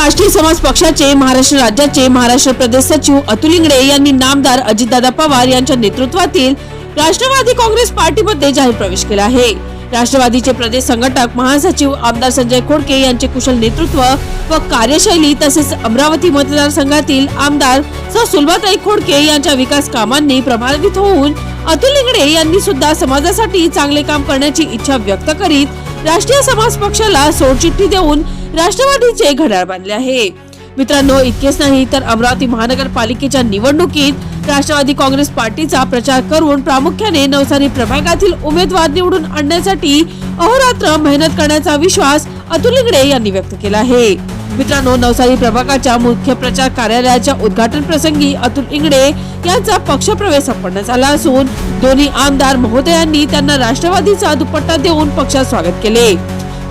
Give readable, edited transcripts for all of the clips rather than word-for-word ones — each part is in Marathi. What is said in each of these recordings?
राष्ट्रीय समाज पक्षाचे महाराष्ट्र राज्याचे महाराष्ट्र प्रदेश सचिव अतुल इंगळे यांनी नामदार अजितदादा पवार यांच्या नेतृत्वातील राष्ट्रवादी काँग्रेस पार्टीमध्ये जाहीर प्रवेश केला आहे। राष्ट्रवादीचे प्रदेश संघटक महासचिव आमदार संजय खोडके यांचे कुशल नेतृत्व व कार्यशैली तसेच अमरावती मतदारसंघातील आमदार सुलभाताई खोडके यांच्या विकास कामांनी प्रभावित होऊन अतुल इंगळे यांनी सुद्धा समाजासाठी चांगले काम करण्याची इच्छा व्यक्त करीत राष्ट्रीय समाज पक्षाला सोडचिठ्ठी देऊन राष्ट्रवादीचे घड्याळ बांधले आहे। मित्रांनो, इतकेच नाही तर अमरावती महानगरपालिकेच्या निवडणुकीत राष्ट्रवादी काँग्रेस पार्टीचा प्रचार करून प्रामुख्याने नवसारी प्रभागातील उमेदवार निवडून आणण्यासाठी अहोरात्र मेहनत करण्याचा विश्वास अतुल इंगळे यांनी व्यक्त केला आहे। मित्रांनो, नवसारी प्रभागाच्या मुख्य प्रचार कार्यालयाच्या उद्घाटन प्रसंगी अतुल इंगळे यांचा पक्षप्रवेश संपन्न झाला असून दोन्ही आमदार महोदयांनी त्यांना राष्ट्रवादीचा दुपट्टा देऊन पक्षात स्वागत केले।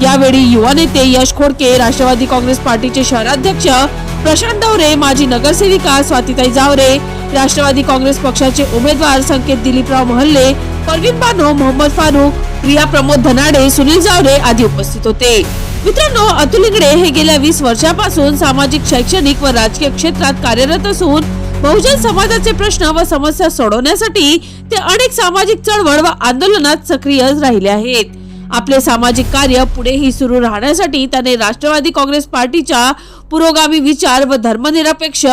यावेळी युवा नेते यश खोडके, राष्ट्रवादी काँग्रेस पार्टीचे शहराध्यक्ष प्रशांत डवरे, माजी नगरसेविका स्वातीताई जावरे, राष्ट्रवादी काँग्रेस पक्षाचे उमेदवार संकेत दिलीपराव महल्ले, परवीन बानो, मोहम्मद फारुक, प्रिया प्रमोद धनाडे, सुनील जावरे आदी उपस्थित होते। मित्रांनो, अतुल इंगळे हे गेल्या 20 वर्षापासून सामाजिक, शैक्षणिक व राजकीय क्षेत्रात कार्यरत असून बहुजन समाजाचे प्रश्न व समस्या सोडवण्यासाठी ते अनेक सामाजिक चळवळ व आंदोलनात सक्रिय राहिले आहेत। आपले सामाजिक कार्य पुढेही सुरू राहण्यासाठी त्याने राष्ट्रवादी काँग्रेस पार्टीच्या पुरोगामी विचार व धर्मनिरपेक्ष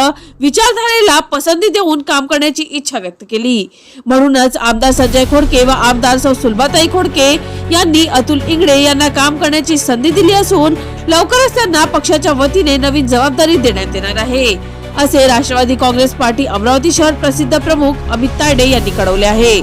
विचारधारेला पसंती देऊन काम करण्याची इच्छा व्यक्त केली। म्हणूनच आमदार संजय खोडके व आमदार सुलभाताई खोडके यांनी अतुल इंगळे यांना काम करण्याची संधी दिली असून लवकरच त्यांना पक्षाच्या वतीने नवीन जबाबदारी देण्यात येणार आहे, असे राष्ट्रवादी काँग्रेस पार्टी अमरावती शहर प्रसिद्ध प्रमुख अमित तायडे यांनी कळवले आहे।